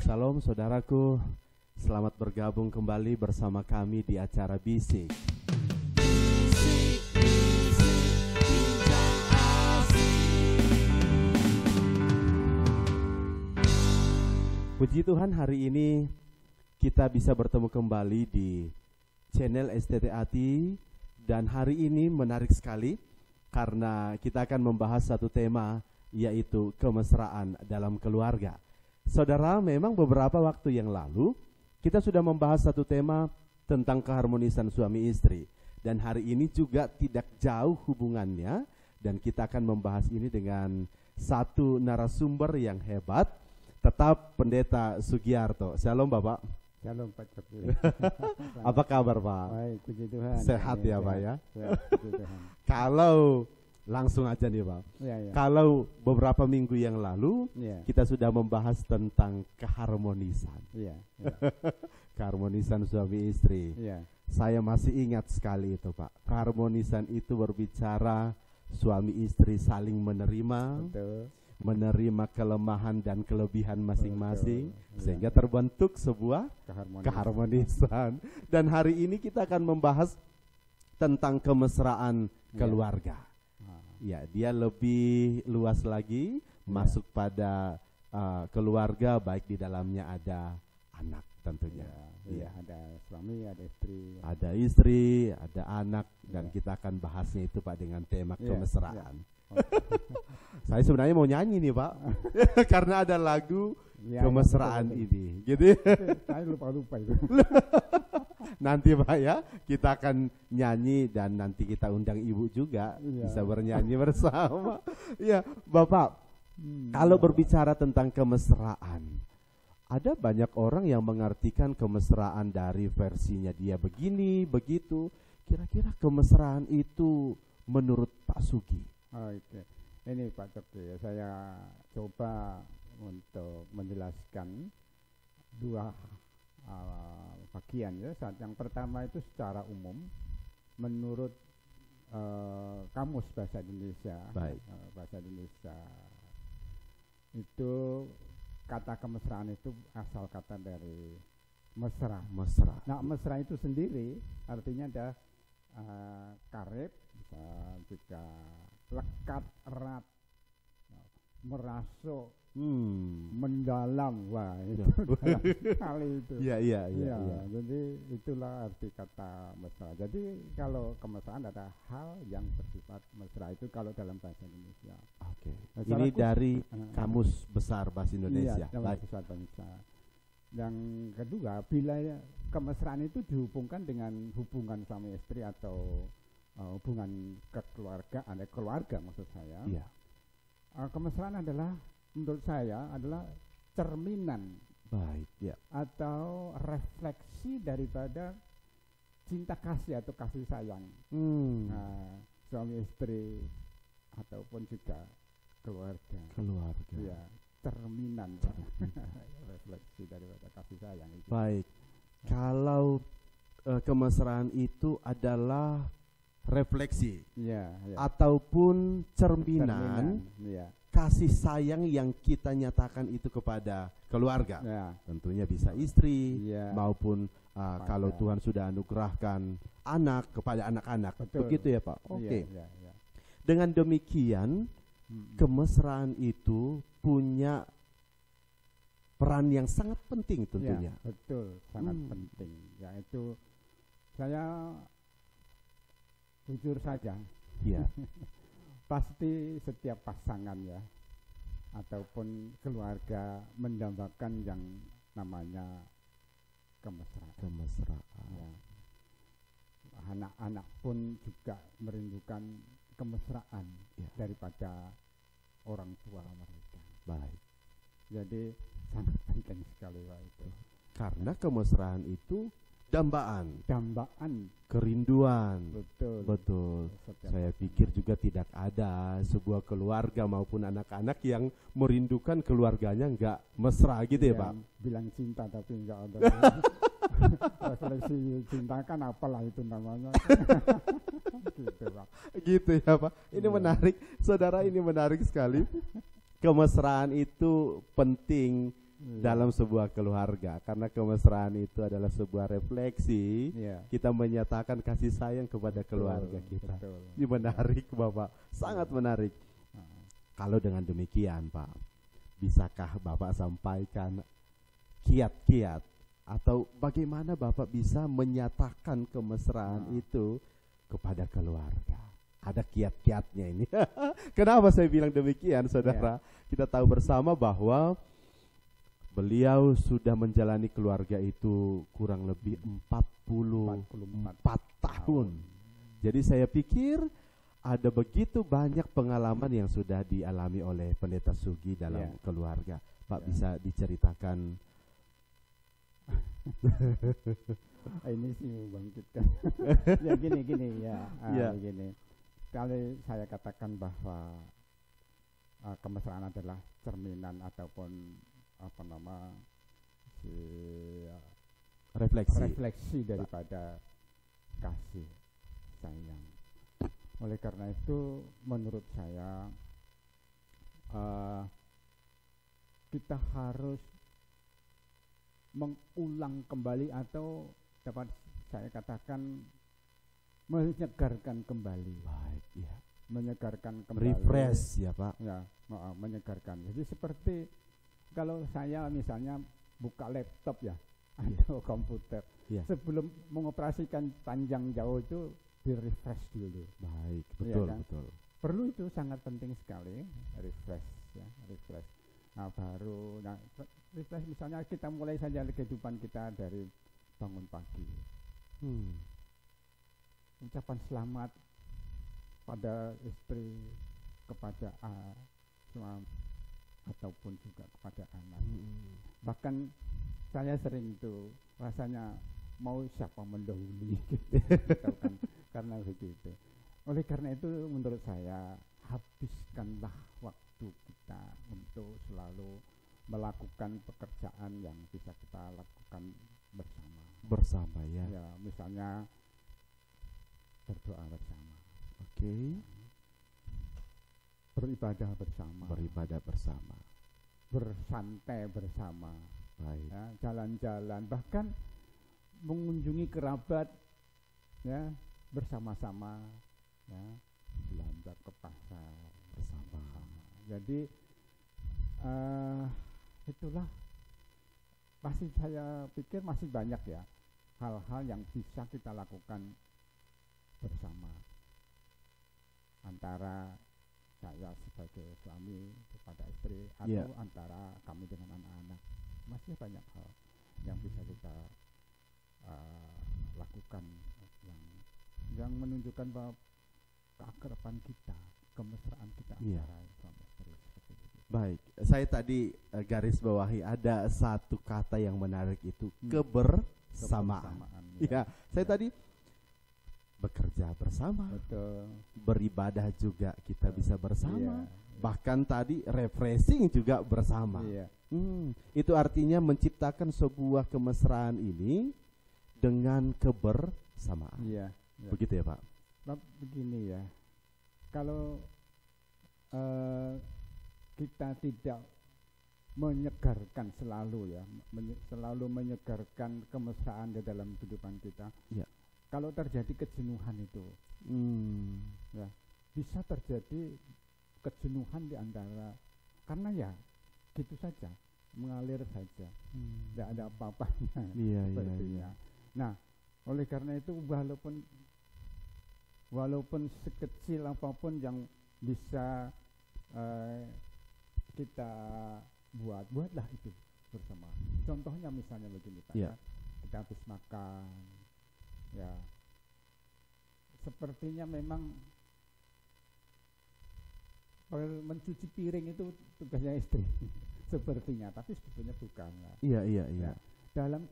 Salam saudaraku, selamat bergabung kembali bersama kami di acara Bisik. Puji Tuhan, hari ini kita bisa bertemu kembali di channel STT Ati, dan hari ini menarik sekali karena kita akan membahas satu tema, yaitu kemesraan dalam keluarga. Saudara, memang beberapa waktu yang lalu kita sudah membahas satu tema tentang keharmonisan suami istri, dan hari ini juga tidak jauh hubungannya, dan kita akan membahas ini dengan satu narasumber yang hebat, tetap Pendeta Sugiarto. Shalom Bapak. Shalom Pak Coki. Apa kabar Pak? Baik, puji Tuhan. Sehat ya Pak ya? Sehat, puji Tuhan. Kalau langsung aja nih Pak. Ya, ya. Kalau beberapa minggu yang lalu Ya. kita sudah membahas tentang keharmonisan. Ya, ya. Keharmonisan suami istri. Ya. Saya masih ingat sekali itu Pak. Keharmonisan itu berbicara suami istri saling menerima, Betul. menerima kelemahan dan kelebihan masing-masing, Betul. sehingga terbentuk sebuah Keharmonisan. keharmonisan. Dan hari ini kita akan membahas tentang kemesraan keluarga. Ya, dia lebih luas lagi, masuk pada keluarga, baik di dalamnya ada anak tentunya. Ya, ada suami, ada istri. Ada istri, ada anak, dan Ya. kita akan bahasnya itu Pak dengan tema Ya, kemesraan. ya. Saya sebenarnya mau nyanyi nih Pak, karena ada lagu Ya, kemesraan ya, betul, ini, gitu. Saya lupa itu. Nanti Pak ya, kita akan nyanyi dan nanti kita undang Ibu juga Iya. bisa bernyanyi bersama. Ya, Bapak, kalau berbicara tentang kemesraan, ada banyak orang yang mengartikan kemesraan dari versinya dia begini, begitu. Kira-kira kemesraan itu menurut Pak Sugi? Oke. Ini Pak Coki, saya coba untuk menjelaskan dua bagian ya. Yang pertama itu secara umum menurut kamus bahasa Indonesia. Baik. Bahasa Indonesia itu kata kemesraan itu asal kata dari mesra. Mesra. Nah, mesra itu sendiri artinya ada karib, bisa juga lekat, erat, merasuk, mendalam. Wah, itu dalam kali itu. Iya. Jadi itulah arti kata mesra. Jadi kalau kemesraan ada hal yang bersifat mesra itu kalau dalam bahasa Indonesia. Oke. Nah, Ini secara dari Kamus Besar Bahasa Indonesia. Iya, Baik. besar bangsa. Yang kedua, bila kemesraan itu dihubungkan dengan hubungan suami istri atau hubungan kekeluargaan, keluarga maksud saya. Iya. Kemesraan adalah menurut saya adalah cerminan Baik, ya. atau refleksi daripada cinta kasih atau kasih sayang. Nah, suami istri ataupun juga keluarga. Keluarga. Ya, cerminan. Refleksi daripada kasih sayang itu. Baik. Kalau kemesraan itu adalah refleksi Ya, ataupun cerminan ya. kasih sayang yang kita nyatakan itu kepada keluarga. Ya. Tentunya bisa istri Iya. maupun kalau Tuhan sudah anugerahkan anak kepada anak-anak. Betul. Begitu ya Pak? Oke. Ya. Dengan demikian kemesraan itu punya peran yang sangat penting tentunya. Ya, betul, sangat penting. Yaitu saya jujur saja, Iya. pasti setiap pasangan ya ataupun keluarga mendambakan yang namanya kemesraan. Kemesraan. Ya. Anak-anak pun juga merindukan kemesraan daripada orang tua mereka. Baik. Jadi sangat penting sekali Pak itu. Karena kemesraan itu dambaan, kerinduan. Betul. Saya pikir juga tidak ada sebuah keluarga maupun anak-anak yang merindukan keluarganya enggak mesra gitu ya, Pak. Bilang cinta tapi enggak ada. Refleksi cinta kan apalah itu namanya. Gitu, Pak. Gitu ya, Pak. Ini menarik, saudara, ini menarik sekali. kemesraan itu penting dalam sebuah keluarga, karena kemesraan itu adalah sebuah refleksi kita menyatakan kasih sayang kepada keluarga kita. Ini menarik Bapak, sangat menarik. Kalau dengan demikian Pak, bisakah Bapak sampaikan kiat-kiat atau bagaimana Bapak bisa menyatakan kemesraan itu kepada keluarga? Ada kiat-kiatnya ini. Kenapa saya bilang demikian, saudara? Kita tahu bersama bahwa beliau sudah menjalani keluarga itu kurang lebih 44 tahun. Jadi saya pikir ada begitu banyak pengalaman yang sudah dialami oleh Pendeta Sugi dalam keluarga. Pak bisa diceritakan? Ini sih membangkitkan. Ya gini ya. Begini. Kalau saya katakan bahwa kemesraan adalah cerminan ataupun refleksi daripada kasih sayang. Oleh karena itu menurut saya kita harus mengulang kembali atau dapat saya katakan menyegarkan kembali. Baik, ya. Menyegarkan kembali. Refresh ya Pak. Ya, menyegarkan. Jadi seperti kalau saya misalnya buka laptop ya atau komputer, sebelum mengoperasikan panjang jauh itu di-refresh dulu. Baik, betul, kan? betul. Perlu, itu sangat penting sekali, refresh ya, refresh. Nah, refresh misalnya kita mulai saja kehidupan kita dari bangun pagi. Ucapan selamat pada istri, kepada suami ataupun juga kepada anak. Bahkan saya sering itu rasanya mau siapa mendahului kan, karena begitu. Oleh karena itu menurut saya habiskanlah waktu kita untuk selalu melakukan pekerjaan yang bisa kita lakukan bersama ya, misalnya berdoa bersama, beribadah bersama, bersantai bersama, ya, jalan-jalan, bahkan mengunjungi kerabat ya, bersama-sama ya, belanja ke pasar bersama. Jadi itulah, saya pikir masih banyak ya hal-hal yang bisa kita lakukan bersama, antara saya sebagai suami kepada istri atau antara kami dengan anak-anak. Masih banyak hal yang bisa kita lakukan yang menunjukkan bahwa keakraban kita, kemesraan kita antara suami istri. Baik, saya tadi garis bawahi ada satu kata yang menarik, itu kebersamaan. Ya, saya tadi bekerja bersama, beribadah juga kita bisa bersama, bahkan tadi refreshing juga bersama. Itu artinya menciptakan sebuah kemesraan ini dengan kebersamaan. Begitu ya Pak? Begini ya, kalau kita tidak menyegarkan selalu ya, selalu menyegarkan kemesraan di dalam kehidupan kita. Kalau terjadi kejenuhan itu, ya bisa terjadi kejenuhan di antara, karena ya gitu saja, mengalir saja, tidak ada apa-apanya. Sepertinya. Nah, oleh karena itu walaupun sekecil apapun yang bisa kita buatlah itu bersama. Contohnya misalnya begini Pak, kita habis makan. Ya, sepertinya memang mencuci piring itu tugasnya istri, sepertinya, tapi sebetulnya bukan. Iya. Dalam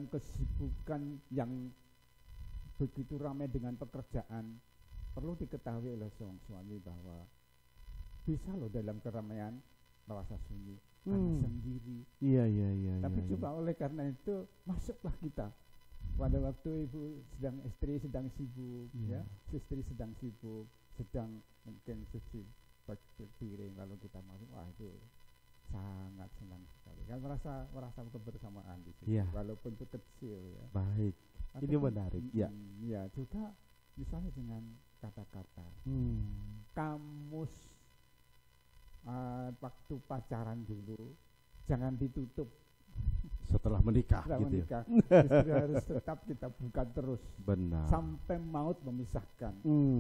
kesibukan yang begitu ramai dengan pekerjaan, perlu diketahui oleh seorang suami bahwa bisa loh dalam keramaian merasa sunyi, sendiri. Iya. Tapi coba oleh karena itu masuklah kita. Pada waktu istri sedang sibuk, ya, istri sedang sibuk, sedang mungkin cuci piring lalu kita masuk, wah itu sangat senang sekali. Kan merasa kebersamaan di situ, ya. Walaupun itu kecil ya. Baik. Ini menarik. Ya. Ya juga misalnya dengan kata-kata. Kamus waktu pacaran dulu jangan ditutup. Setelah menikah, gitu menikah, justru harus tetap kita buka terus. Benar. Sampai maut memisahkan.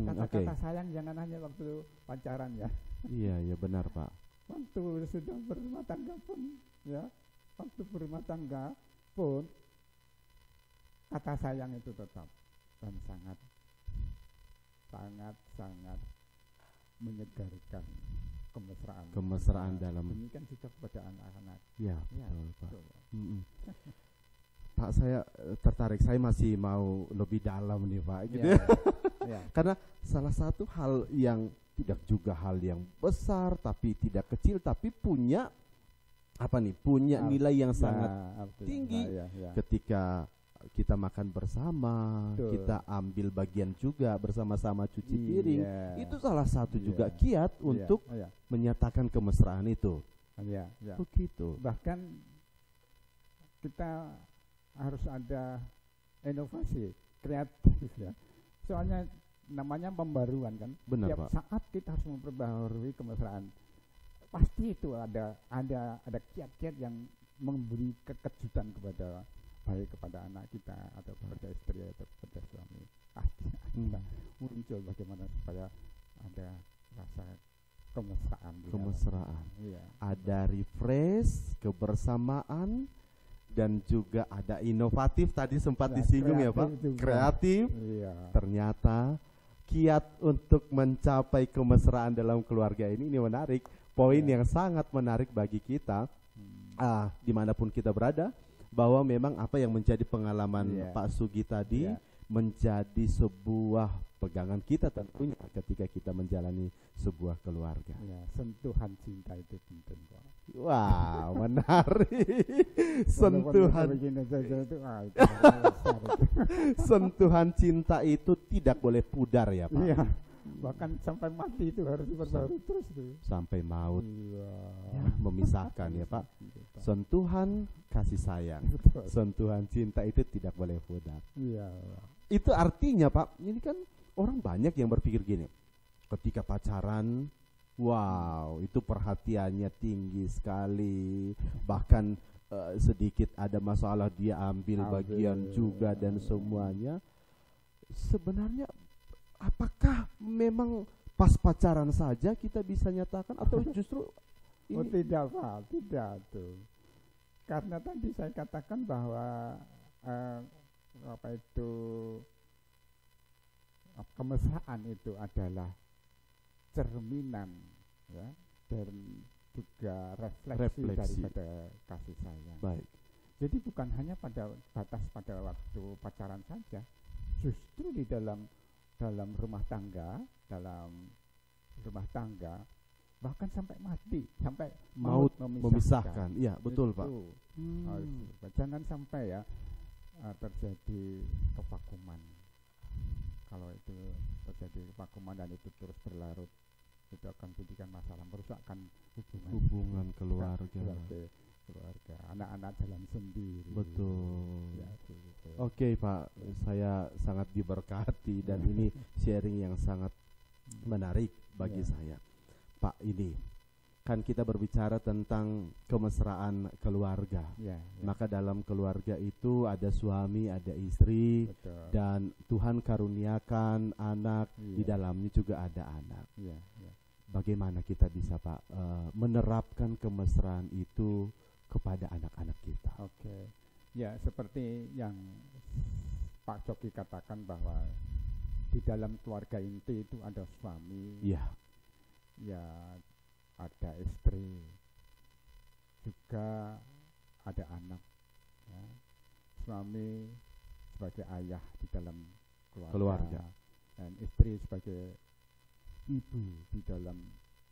Kata-kata sayang jangan hanya waktu pacaran ya. Iya benar Pak. Waktu sudah berumah tangga pun ya, waktu berumah tangga pun kata sayang itu tetap dan sangat menyegarkan kemesraan dalam. Demikian juga kepada anak-anak. Ya, betul Pak. Pak, saya tertarik, saya masih mau lebih dalam nih Pak, gitu ya. Karena salah satu hal yang tidak juga hal yang besar, tapi tidak kecil, tapi punya punya nilai yang sangat tinggi. Ketika kita makan bersama, kita ambil bagian juga bersama-sama cuci piring. Itu salah satu juga kiat untuk menyatakan kemesraan itu. Begitu. Bahkan kita harus ada inovasi, kreatif ya. Soalnya namanya pembaruan kan. Benar, Tiap Pak. saat kita harus memperbaharui kemesraan. Pasti itu ada kiat-kiat yang memberi kekejutan baik kepada anak kita atau kepada istri atau kepada suami. Kita muncul bagaimana supaya ada rasa kemesraan. Iya. Ada refresh, kebersamaan, dan juga ada inovatif, tadi sempat disinggung ya Pak, kreatif. Ternyata kiat untuk mencapai kemesraan dalam keluarga ini menarik, poin yang sangat menarik bagi kita, dimanapun kita berada, bahwa memang apa yang menjadi pengalaman Pak Sugi tadi menjadi sebuah pegangan kita tentunya ketika kita menjalani sebuah keluarga. Sentuhan cinta itu penting Pak. Wah, menarik. Sentuhan cinta itu tidak boleh pudar ya Pak. Iya. Bahkan sampai mati itu harus diperbarui terus tuh. Sampai maut. Memisahkan ya Pak. Sentuhan kasih sayang. Sentuhan cinta itu tidak boleh pudar. Itu artinya Pak, ini kan orang banyak yang berpikir gini. Ketika pacaran, wow, itu perhatiannya tinggi sekali. Bahkan sedikit ada masalah dia ambil bagian juga dan semuanya. Sebenarnya apakah memang pas pacaran saja kita bisa nyatakan atau justru ini? Tidak Pak, tidak tuh. Karena tadi saya katakan bahwa kemesraan itu adalah cerminan ya, dan juga refleksi daripada kasih sayang. Baik. Jadi bukan hanya pada waktu pacaran saja, justru di dalam rumah tangga, bahkan sampai mati, sampai maut memisahkan. Iya, betul Pak. Jangan sampai ya terjadi kevakuman. Kalau itu terjadi kevakuman dan itu terus berlarut, itu akan menjadikan masalah, merusakkan hubungan keluarga, anak-anak jalan sendiri. Betul. Oke Pak, saya sangat diberkati dan ini sharing yang sangat menarik bagi saya. Pak, ini kan kita berbicara tentang kemesraan keluarga. Maka dalam keluarga itu ada suami, ada istri. Betul. Dan Tuhan karuniakan anak, di dalamnya juga ada anak. Bagaimana kita bisa Pak menerapkan kemesraan itu kepada anak-anak kita? Ya, seperti yang Pak Coki katakan bahwa di dalam keluarga inti itu ada suami, ada istri, juga ada anak. Suami sebagai ayah di dalam keluarga. Dan istri sebagai ibu di dalam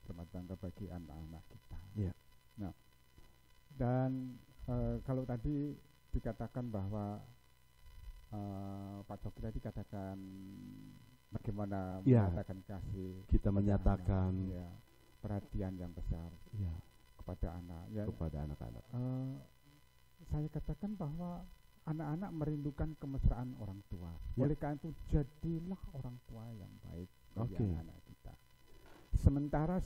rumah tangga bagi anak-anak kita. Nah, dan kalau tadi dikatakan bahwa Pak Coki tadi katakan bagaimana menyatakan kasih, kita menyatakan perhatian yang besar kepada anak. Ya, kepada anak-anak. Saya katakan bahwa anak-anak merindukan kemesraan orang tua. Oleh karena itu jadilah orang tua yang baik bagi anak-anak kita. Sementara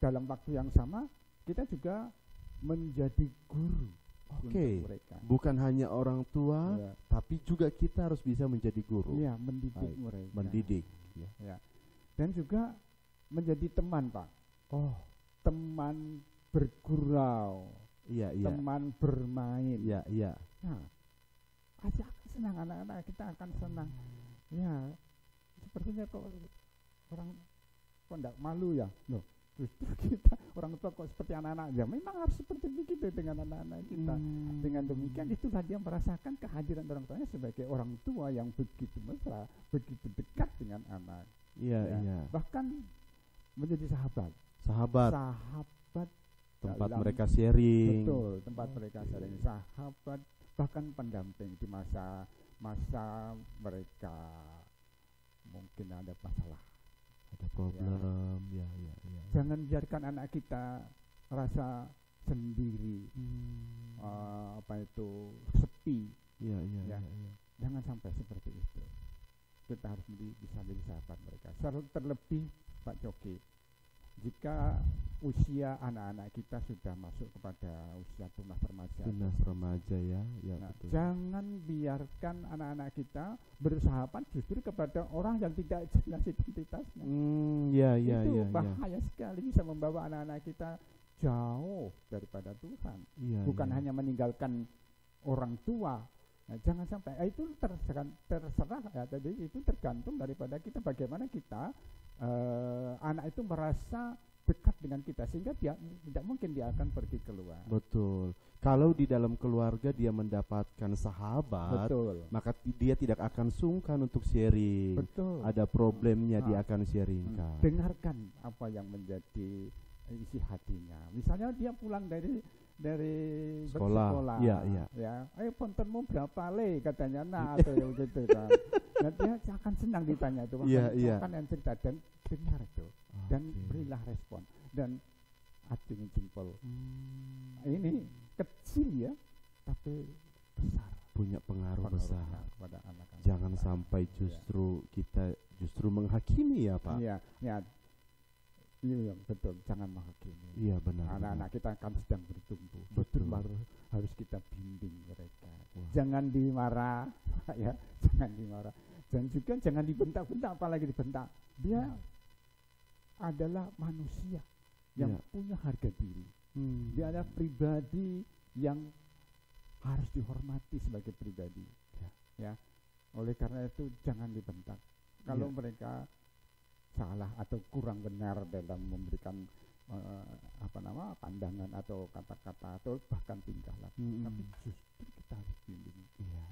dalam waktu yang sama kita juga menjadi guru untuk mereka. Bukan hanya orang tua, tapi juga kita harus bisa menjadi guru. Iya, mendidik mereka. Mendidik. Ya. Dan juga menjadi teman, Pak. Teman bergurau. Teman bermain. Nah, ajak senang anak-anak kita akan senang. Ya, sepertinya kok orang enggak malu ya. Loh, justru kita orang tua kok seperti anak-anak. Ya memang harus seperti begitu dengan anak-anak kita. Dengan demikian itulah dia merasakan kehadiran orang tuanya sebagai orang tua yang begitu mesra, begitu dekat dengan anak. Bahkan menjadi sahabat. Tempat mereka sharing. Betul, tempat mereka sharing. Sahabat, bahkan pendamping di masa mereka mungkin ada masalah, ada problem. Jangan biarkan anak kita rasa sendiri, sepi. Jangan sampai seperti itu. Kita harus bisa menjadi sahabat mereka. Terlebih Pak Coki, jika usia anak-anak kita sudah masuk kepada usia tunas remaja, betul. Jangan biarkan anak-anak kita bersahabat justru kepada orang yang tidak jelas identitasnya. Itu bahaya sekali, bisa membawa anak-anak kita jauh daripada Tuhan. Bukan hanya meninggalkan orang tua. Nah, jangan sampai itu terserah ya, tadi itu tergantung daripada kita, bagaimana kita anak itu merasa dekat dengan kita sehingga dia tidak mungkin dia akan pergi keluar. Betul. Kalau di dalam keluarga dia mendapatkan sahabat, maka dia tidak akan sungkan untuk sharing. Betul. Ada problemnya dia akan sharingkan. Dengarkan apa yang menjadi isi hatinya. Misalnya dia pulang dari sekolah. Ayo pontenmu berapa le katanya, atau ya begitu kan. Dan dia akan senang ditanya itu. Kan yang cerita dan dengar itu dan berilah respon dan acungin jempol. Ini kecil ya, tapi besar. Punya pengaruh besar kepada anak-anak. Jangan sampai kita menghakimi ya Pak. Iya, betul. Jangan menghakimi. Iya, benar. Anak-anak kita kan sedang bertumbuh. Betul. Harus kita bimbing mereka. Jangan dimarah, ya. Jangan dimarah. Dan juga jangan dibentak-bentak, apalagi dibentak. Dia adalah manusia yang punya harga diri. Dia adalah pribadi yang harus dihormati sebagai pribadi. Ya. Oleh karena itu jangan dibentak. Kalau mereka salah atau kurang benar dalam memberikan pandangan atau kata-kata atau bahkan tingkah laku, tapi justru kita harus bimbing.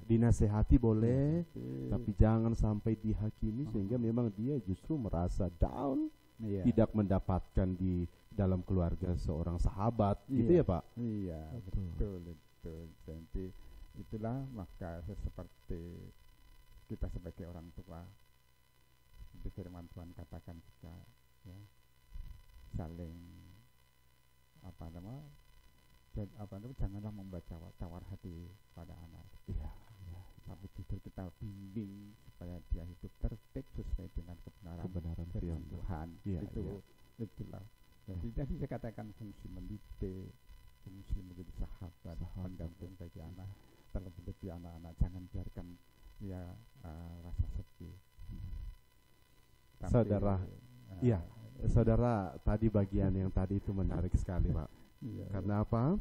Dinasehati boleh, tapi jangan sampai dihakimi sehingga memang dia justru merasa down, tidak mendapatkan di dalam keluarga seorang sahabat, gitu ya Pak? Iya, betul. Jadi itulah maka seperti kita sebagai orang tua, di firman Tuhan katakan juga saling janganlah membuat tawar hati pada anak. Tapi justru kita bimbing supaya dia hidup tertib sesuai dengan kebenaran firman Tuhan. Itulah. Jadi saya katakan fungsi mendidik, fungsi menjadi sahabat, pendamping bagi anak, terlebih bagi anak-anak, jangan biarkan dia rasa sepi. Saudara, tadi bagian yang tadi itu menarik sekali Pak. Karena apa?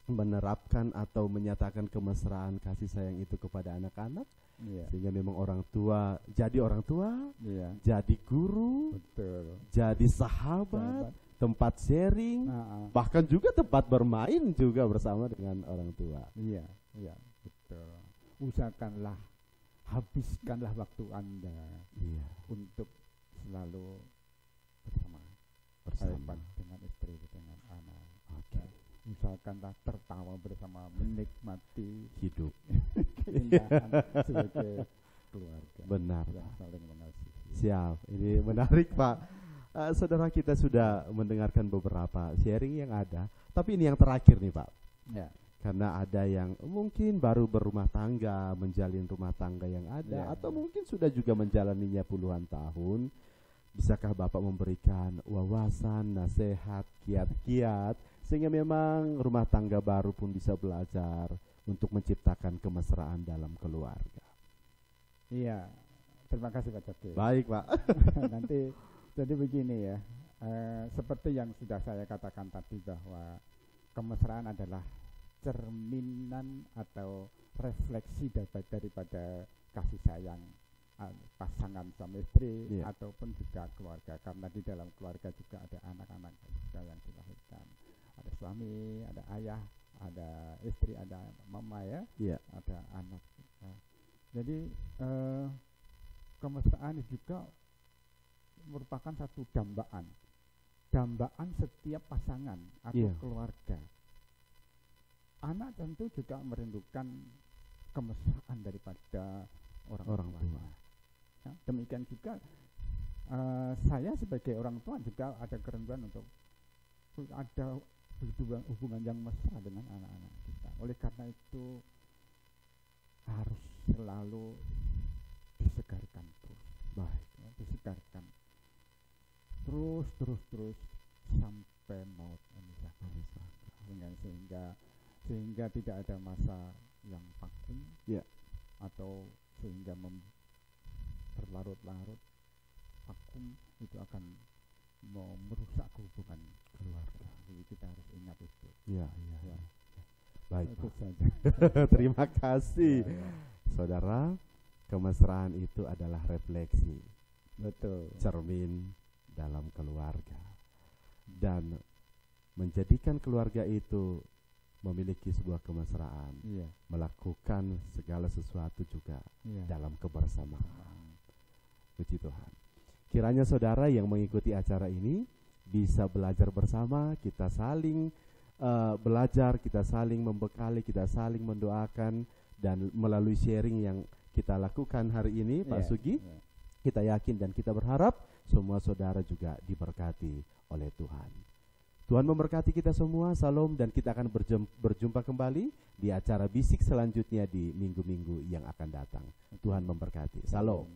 Menerapkan atau menyatakan kemesraan kasih sayang itu kepada anak-anak, sehingga memang orang tua, jadi guru, jadi sahabat, tempat sharing, bahkan juga tempat bermain juga bersama dengan orang tua. Iya, betul. Usahakanlah, habiskanlah waktu Anda untuk selalu bersama dengan istri, dengan anak. Usahakanlah tertawa bersama, menikmati hidup keindahan sebagai keluarga. Benar. Saling mengasihi. Siap. Ini menarik Pak. Saudara, kita sudah mendengarkan beberapa sharing yang ada, tapi ini yang terakhir nih Pak. Ya. Karena ada yang mungkin baru berumah tangga, menjalin rumah tangga yang ada, atau mungkin sudah juga menjalaninya puluhan tahun. Bisakah Bapak memberikan wawasan, nasihat, kiat-kiat, sehingga memang rumah tangga baru pun bisa belajar untuk menciptakan kemesraan dalam keluarga? Iya, terima kasih Pak Coki. Baik Pak. Nanti jadi begini ya, seperti yang sudah saya katakan tadi bahwa kemesraan adalah cerminan atau refleksi daripada kasih sayang pasangan suami istri, ataupun juga keluarga, karena di dalam keluarga juga ada anak-anak juga yang dilahirkan, ada suami, ada ayah, ada istri, ada mama ya, ada anak. Jadi kemesraan juga merupakan satu dambaan setiap pasangan atau keluarga. Anak tentu juga merindukan kemesraan daripada orang tua. Ya, demikian juga saya sebagai orang tua juga ada kerinduan untuk ada hubungan yang mesra dengan anak-anak kita. Oleh karena itu harus selalu disegarkan terus. Baik, ya, disegarkan terus sampai maut memisahkan, sehingga tidak ada masa yang vakum, atau sehingga berlarut-larut. Vakum itu akan merusak hubungan keluarga. Jadi kita harus ingat itu. Baik, itu saja. Terima kasih. Saudara, kemesraan itu adalah refleksi, cermin dalam keluarga, dan menjadikan keluarga itu memiliki sebuah kemesraan, melakukan segala sesuatu juga dalam kebersamaan. Puji Tuhan. Kiranya saudara yang mengikuti acara ini bisa belajar bersama, kita saling belajar, kita saling membekali, kita saling mendoakan, dan melalui sharing yang kita lakukan hari ini, Pak Sugi, kita yakin dan kita berharap semua saudara juga diberkati oleh Tuhan. Tuhan memberkati kita semua, salam, dan kita akan berjumpa kembali di acara bisik selanjutnya di minggu-minggu yang akan datang. Tuhan memberkati. Salam.